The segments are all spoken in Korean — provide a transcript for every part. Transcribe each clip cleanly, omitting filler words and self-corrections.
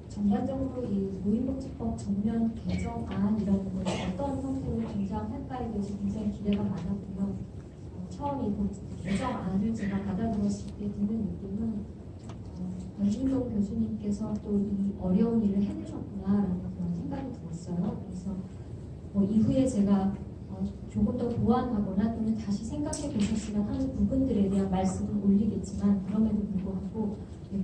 전반적으로 이 노인복지법 전면 개정안이라는 것이 어떤 형태로 등장할까에 대해서 굉장히 기대가 많았고요. 처음 이 개정안을 제가 받아들었을 때 드는 느낌은 권준동 교수님께서 또 이 어려운 일을 해내셨구나라는 그런 생각이 들었어요. 그래서 이후에 제가 조금 더 보완하거나 또는 다시 생각해 보셨으면 하는 부분들에 대한 말씀을 올리겠지만, 그럼에도 불구하고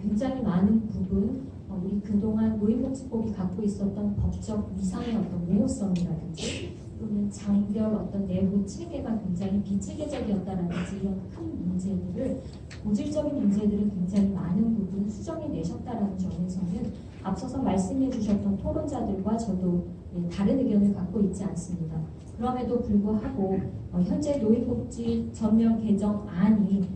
굉장히 많은 부분, 우리 그동안 노인복지법이 갖고 있었던 법적 위상의 어떤 모호성이라든지 또는 장별 어떤 내부 체계가 굉장히 비체계적이었다라든지 이런 큰 문제들을, 고질적인 문제들은 굉장히 많은 부분 수정해 내셨다라는 점에서는 앞서서 말씀해 주셨던 토론자들과 저도 다른 의견을 갖고 있지 않습니다. 그럼에도 불구하고 현재 노인복지 전면 개정안이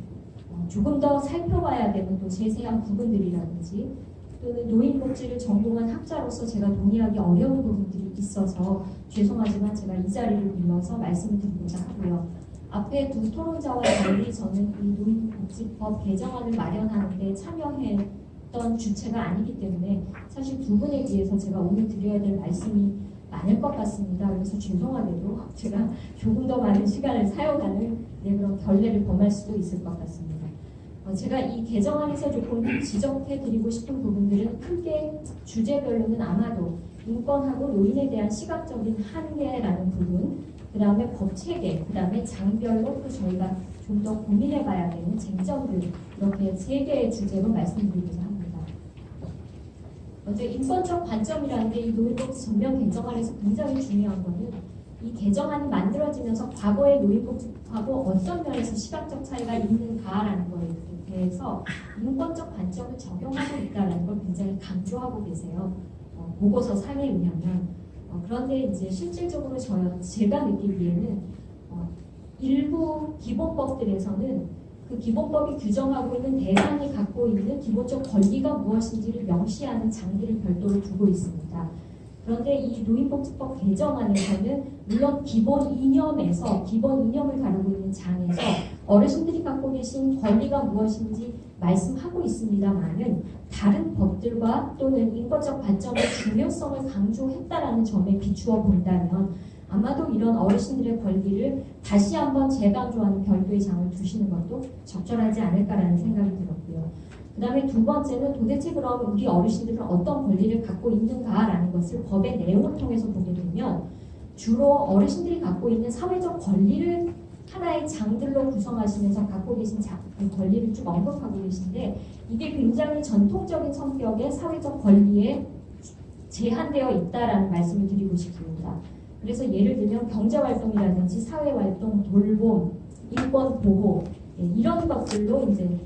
조금 더 살펴봐야 되는 또 세세한 부분들이라든지 또는 노인복지를 전공한 학자로서 제가 동의하기 어려운 부분들이 있어서 죄송하지만 제가 이 자리를 빌려서 말씀을 드리고자 하고요. 앞에 두 토론자와 달리 저는 이 노인복지법 개정안을 마련하는 데 참여했던 주체가 아니기 때문에 사실 두 분에 비해서 제가 오늘 드려야 될 말씀이 많을 것 같습니다. 그래서 죄송하게도 제가 조금 더 많은 시간을 사용하는 그런 결례를 범할 수도 있을 것 같습니다. 제가 이 개정안에서 조금 지적해 드리고 싶은 부분들은 크게 주제별로는 아마도 인권하고 노인에 대한 시각적인 한계라는 부분, 그 다음에 법체계, 그 다음에 장별로 또 저희가 좀 더 고민해 봐야 되는 쟁점들, 이렇게 세 개의 주제로 말씀드리고자 합니다. 먼저 인권적 관점이라는 게 이 노인복지 전면 개정안에서 굉장히 중요한 거는 이 개정안이 만들어지면서 과거의 노인복지하고 어떤 면에서 시각적 차이가 있는가라는 거에 대해서 인권적 관점을 적용하고 있다는 걸 굉장히 강조하고 계세요. 보고서 상에 의하면. 그런데 이제 실질적으로 제가 느끼기에는 일부 기본법들에서는 그 기본법이 규정하고 있는 대상이 갖고 있는 기본적 권리가 무엇인지를 명시하는 장기를 별도로 두고 있습니다. 그런데 이 노인복지법 개정안에서는 물론 기본 이념을 다루고 있는 장에서 어르신들이 갖고 계신 권리가 무엇인지 말씀하고 있습니다만은 다른 법들과 또는 인권적 관점의 중요성을 강조했다라는 점에 비추어 본다면 아마도 이런 어르신들의 권리를 다시 한번 재강조하는 별도의 장을 두시는 것도 적절하지 않을까라는 생각이 들었고요. 그 다음에 두 번째는 도대체 그럼 우리 어르신들은 어떤 권리를 갖고 있는가라는 것을 법의 내용을 통해서 보게 되면 주로 어르신들이 갖고 있는 사회적 권리를 하나의 장들로 구성하시면서 갖고 계신 권리를 쭉 언급하고 계신데 이게 굉장히 전통적인 성격의 사회적 권리에 제한되어 있다라는 말씀을 드리고 싶습니다. 그래서 예를 들면 경제활동이라든지 사회활동, 돌봄, 인권보호 이런 것들로 이제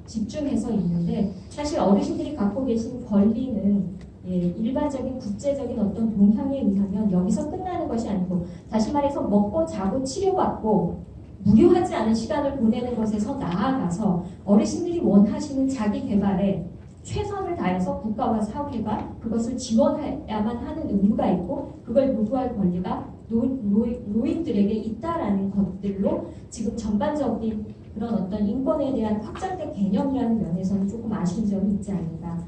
집중해서 있는데 사실 어르신들이 갖고 계신 권리는 일반적인 국제적인 어떤 동향에 의하면 여기서 끝나는 것이 아니고 다시 말해서 먹고 자고 치료받고 무료하지 않은 시간을 보내는 것에서 나아가서 어르신들이 원하시는 자기 개발에 최선을 다해서 국가와 사회가 그것을 지원해야만 하는 의무가 있고 그걸 요구할 권리가 노인들에게 있다라는 것들로 지금 전반적인 그런 어떤 인권에 대한 확장된 개념이라는 면에서는 조금 아쉬운 점이 있지 않는가.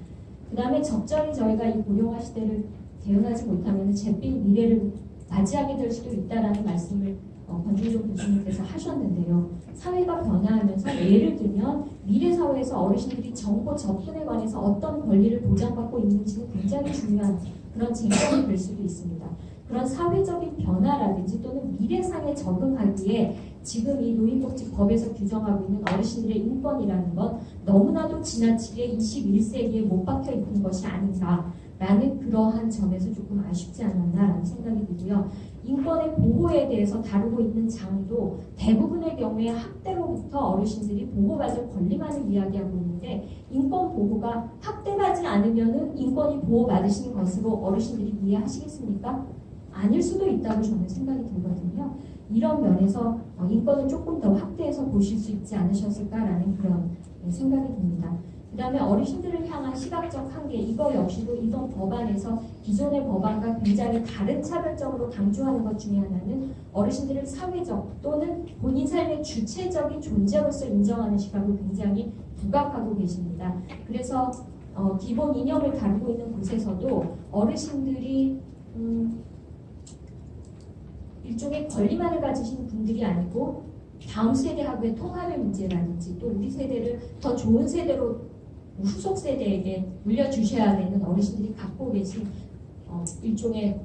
그 다음에 적절히 저희가 이 고령화 시대를 대응하지 못하면 잿빛 미래를 맞이하게 될 수도 있다라는 말씀을 권준종 교수님께서 하셨는데요. 사회가 변화하면서 예를 들면 미래 사회에서 어르신들이 정보 접근에 관해서 어떤 권리를 보장받고 있는지는 굉장히 중요한 그런 쟁점이 될 수도 있습니다. 그런 사회적인 변화라든지 또는 미래상에 적응하기에 지금 이 노인복지법에서 규정하고 있는 어르신들의 인권이라는 건 너무나도 지나치게 21세기에 못 박혀 있는 것이 아닌가라는 그러한 점에서 조금 아쉽지 않았나라는 생각이 들고요. 인권의 보호에 대해서 다루고 있는 장도 대부분의 경우에 학대로부터 어르신들이 보호받을 권리만을 이야기하고 있는데 인권 보호가 학대받지 않으면은 인권이 보호받으시는 것으로 어르신들이 이해하시겠습니까? 아닐 수도 있다고 저는 생각이 들거든요. 이런 면에서 인권을 조금 더 확대해서 보실 수 있지 않으셨을까라는 그런 생각이 듭니다. 그 다음에 어르신들을 향한 시각적 한계, 이거 역시도 이번 법안에서 기존의 법안과 굉장히 다른 차별적으로 강조하는 것 중에 하나는 어르신들을 사회적 또는 본인 삶의 주체적인 존재로서 인정하는 시각을 굉장히 부각하고 계십니다. 그래서 기본 이념을 다루고 있는 곳에서도 어르신들이 일종의 권리만을 가지신 분들이 아니고 다음 세대하고의 통합의 문제라든지 또 우리 세대를 더 좋은 세대로 후속 세대에게 물려주셔야 되는 어르신들이 갖고 계신 일종의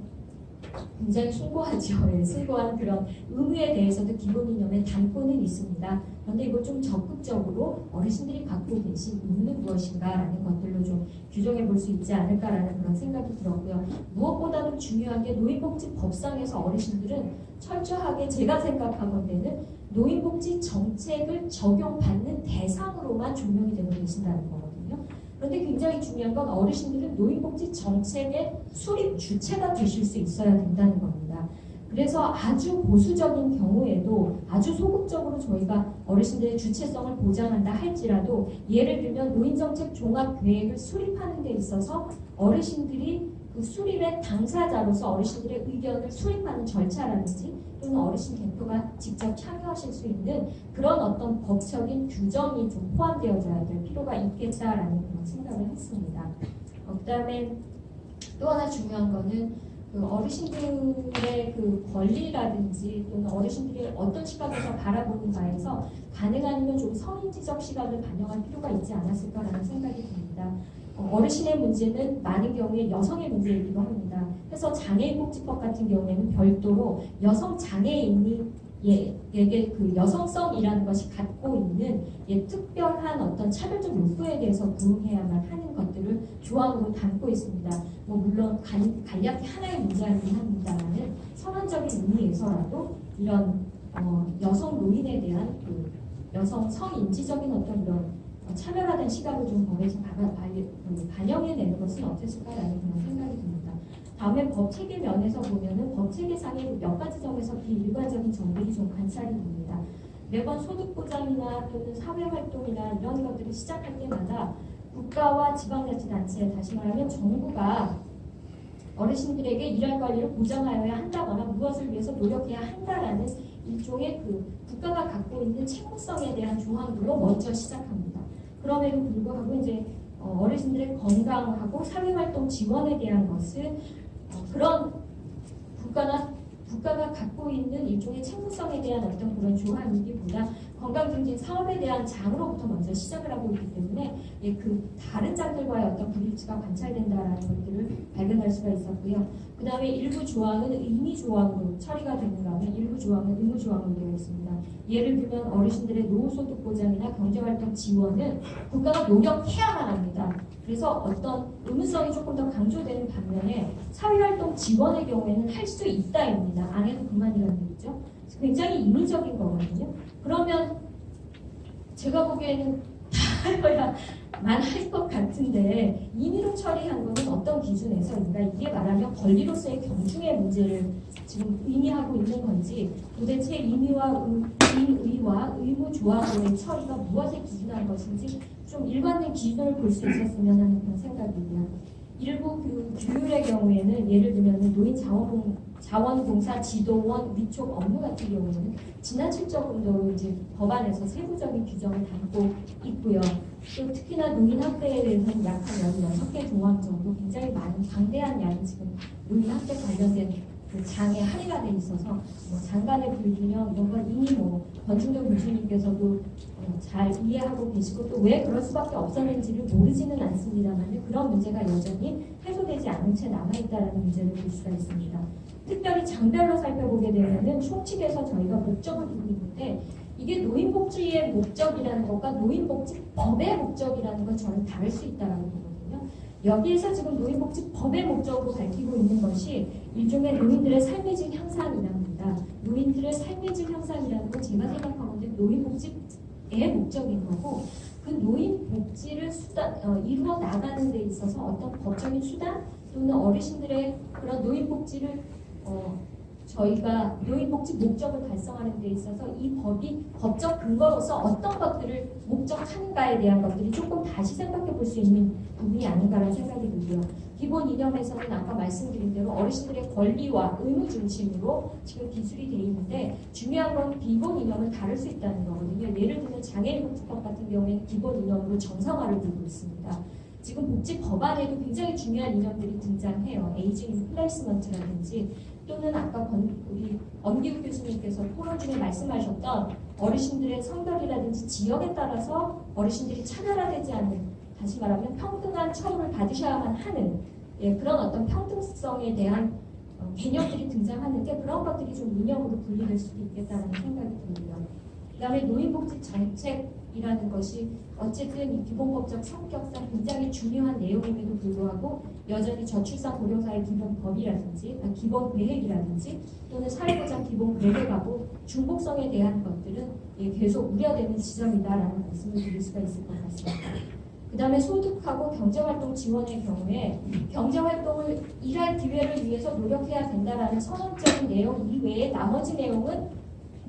굉장히 숭고하죠. 예, 숭고한 그런 의무에 대해서도 기본 이념에 담고는 있습니다. 그런데 이걸 좀 적극적으로 어르신들이 갖고 계신 의무는 무엇인가라는 것들로 좀 규정해 볼 수 있지 않을까라는 그런 생각이 들었고요. 무엇보다도 중요한 게 노인복지법상에서 어르신들은 철저하게 제가 생각하건대는 노인복지 정책을 적용받는 대상으로만 조명이 되고 계신다는 거거든요. 그런데 굉장히 중요한 건 어르신들은 노인복지 정책의 수립 주체가 되실 수 있어야 된다는 겁니다. 그래서 아주 보수적인 경우에도 아주 소극적으로 저희가 어르신들의 주체성을 보장한다 할지라도 예를 들면 노인정책 종합계획을 수립하는 데 있어서 어르신들이 그 수립의 당사자로서 어르신들의 의견을 수립하는 절차라든지 또는 어르신 대표가 직접 참여하실 수 있는 그런 어떤 법적인 규정이 좀 포함되어져야 될 필요가 있겠다라는 그런 생각을 했습니다. 그다음에 또 하나 중요한 거는 그 어르신들의 그 권리라든지 또는 어르신들이 어떤 시각에서 바라보는가에서 가능하면 좀 성인지적 시각을 반영할 필요가 있지 않았을까라는 생각이 듭니다. 어르신의 문제는 많은 경우에 여성의 문제이기도 합니다. 그래서 장애인복지법 같은 경우에는 별도로 여성 장애인이 에게 그 여성성이라는 것이 갖고 있는 특별한 어떤 차별적 요소에 대해서 부응해야만 하는 것들을 조항으로 담고 있습니다. 물론 간략히 하나의 문제이긴 합니다만은 선언적인 의미에서라도 이런 여성 노인에 대한 그 여성 성인지적인 어떤 이런 차별화된 시각을 좀 법에서 반영해내는 것은 어땠을까라는 그런 생각이 듭니다. 다음에 법체계 면에서 보면은 법체계상의 몇 가지 점에서 비일관적인 점들이 좀 관찰이 됩니다. 매번 소득보장이나 또는 사회활동이나 이런 것들을 시작할 때마다 국가와 지방자치단체, 다시 말하면 정부가 어르신들에게 일할 권리를 보장하여야 한다거나 무엇을 위해서 노력해야 한다라는 일종의 그 국가가 갖고 있는 책무성에 대한 조항들로 먼저 시작합니다. 그럼에도 불구하고 이제 어르신들의 건강하고 사회활동 지원에 대한 것을 그런 국가가 갖고 있는 일종의 책무성에 대한 어떤 그런 조항이기보다 건강증진 사업에 대한 장으로부터 먼저 시작을 하고 있기 때문에 그 다른 장들과의 어떤 불일치가 관찰된다라는 것들을 발견할 수가 있었고요. 그 다음에 일부 조항은 의무 조항으로 처리가 되는가 하면 일부 조항은 의무 조항으로 되어 있습니다. 예를 들면 어르신들의 노후소득 보장이나 경제활동 지원은 국가가 노력해야만 합니다. 그래서 어떤 의무성이 조금 더 강조되는 반면에 사회활동 지원의 경우에는 할 수 있다입니다. 안 해도 그만이라는 얘기죠. 굉장히 인위적인 거거든요. 그러면 제가 보기에는 다 해야만 할 것 같은데 임의로 처리한 것은 어떤 기준에서인가? 이게 말하면 권리로서의 경중의 문제를 지금 의미하고 있는 건지 도대체 임의와 의무 조항으로의 처리가 무엇에 기준한 것인지 좀 일관된 기준을 볼 수 있었으면 하는 그런 생각이고요. 일부 규율의 경우에는 예를 들면 노인 자원봉사 지도원 위촉 업무 같은 경우에는 지나칠 정도로 이제 법안에서 세부적인 규정을 담고 있고요. 또 특히나 노인 학대에 대해서는 약 한 16개 조항 정도 굉장히 많은 방대한 양이 지금 노인 학대 관련된 그 장에 할애가 돼 있어서 장관의 불균형 이런 건 이미 권중동 교수님께서도 잘 이해하고 계시고 또 왜 그럴 수밖에 없었는지를 모르지는 않습니다만 그런 문제가 여전히 해소되지 않은 채 남아있다는 문제를 볼 수가 있습니다. 특별히 장별로 살펴보게 되면은 총칙에서 저희가 목적을 두고 있는데 이게 노인복지의 목적이라는 것과 노인복지법의 목적이라는 건 저는 다를 수 있다는 거거든요. 여기에서 지금 노인복지법의 목적으로 밝히고 있는 것이 일종의 노인들의 삶의 질 향상이랍니다. 노인들의 삶의 질 향상이라는 건 제가 생각하건데 노인복지의 목적인 거고 그 노인복지를 이루어 나가는 데 있어서 어떤 법적인 수단 또는 어르신들의 그런 노인복지를 저희가 노인복지 목적을 달성하는 데 있어서 이 법이 법적 근거로서 어떤 것들을 목적하는가에 대한 것들이 조금 다시 생각해 볼 수 있는 부분이 아닌가라는 생각이 들고요. 기본 이념에서는 아까 말씀드린 대로 어르신들의 권리와 의무 중심으로 지금 기술이 되어 있는데 중요한 건 기본 이념을 다룰 수 있다는 거거든요. 예를 들면 장애인복지법 같은 경우에는 기본 이념으로 정상화를 두고 있습니다. 지금 복지 법안에도 굉장히 중요한 이념들이 등장해요. 에이징 플레이스먼트라든지 또는 아까 우리 엄기우 교수님께서 토론 중에 말씀하셨던 어르신들의 성별이라든지 지역에 따라서 어르신들이 차별화되지 않는, 다시 말하면 평등한 처우를 받으셔야만 하는 그런 어떤 평등성에 대한 개념들이 등장하는데 그런 것들이 좀 이념으로 분리될 수도 있겠다는 생각이 듭니다. 그 다음에 노인복지 정책이라는 것이 어쨌든 이 기본법적 성격상 굉장히 중요한 내용임에도 불구하고 여전히 저출산 고령사회 기본법이라든지 기본 계획이라든지 또는 사회보장 기본 계획하고 중복성에 대한 것들은 계속 우려되는 지점이다라는 말씀을 드릴 수가 있을 것 같습니다. 그 다음에 소득하고 경제활동 지원의 경우에 경제활동을 일할 기회를 위해서 노력해야 된다라는 선언적인 내용 이외에 나머지 내용은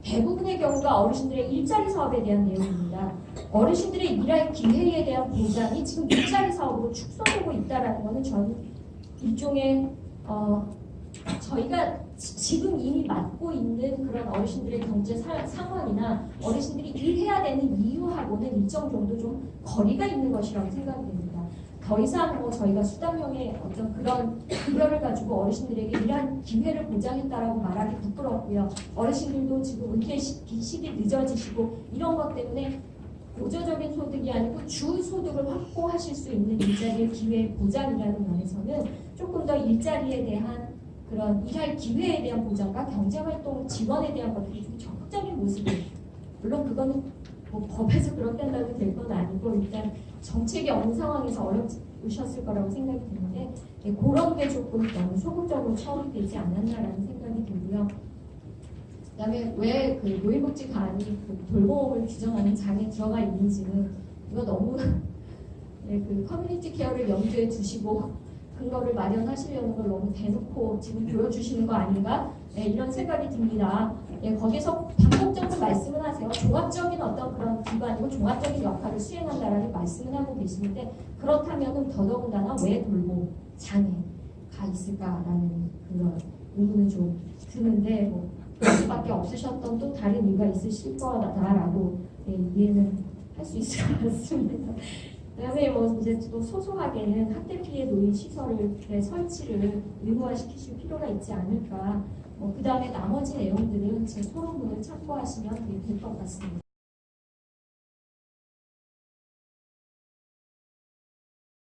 대부분의 경우가 어르신들의 일자리 사업에 대한 내용입니다. 어르신들의 일할 기회에 대한 보장이 지금 일자리 사업으로 축소되고 있다는 것은 저는 일종의 저희가 지금 이미 맡고 있는 그런 어르신들의 경제 상황이나 어르신들이 일해야 되는 이유하고는 일정 정도 좀 거리가 있는 것이라고 생각이 됩니다. 더 이상 저희가 수당형의 어떤 그런 급여를 가지고 어르신들에게 일한 기회를 보장했다라고 말하기 부끄럽고요. 어르신들도 지금 은퇴 시기 늦어지시고 이런 것 때문에 보조적인 소득이 아니고 주 소득을 확보하실 수 있는 일자리의 기회 보장이라는 면에서는 조금 더 일자리에 대한 그런 일할 기회에 대한 보장과 경제활동 지원에 대한 것들이 좀 적극적인 모습이, 물론 그거는 법에서 그렇게 한다고 될 건 아니고 일단 정책이 없는 상황에서 어려우셨을 거라고 생각이 드는데 그런 게 조금 너무 소극적으로 처리되지 않았나라는 생각이 들고요. 그다음에 왜 그 노인복지 가안이 그 돌봄을 규정하는 장에 들어가 있는지는 이거 너무 그 커뮤니티 케어를 염두에 두시고 근거를 마련하시려는 걸 너무 대놓고 지금 보여주시는 거 아닌가? 이런 생각이 듭니다. 거기서 반복적으로 말씀을 하세요. 종합적인 어떤 그런 기관이고 종합적인 역할을 수행한다라는 말씀을 하고 계시는데 그렇다면 더더군다나 왜 돌봄 장애가 있을까라는 그런 의문은 좀 드는데 그럴 수밖에 없으셨던 또 다른 이유가 있으실 거다라고 이해는 할 수 있을 것 같습니다. 그다음에 이제 또 소소하게는 학대 피해 노인 시설의 설치를 의무화시키실 필요가 있지 않을까. 그다음에 나머지 내용들은 제 토론문을 참고하시면 될 것 같습니다.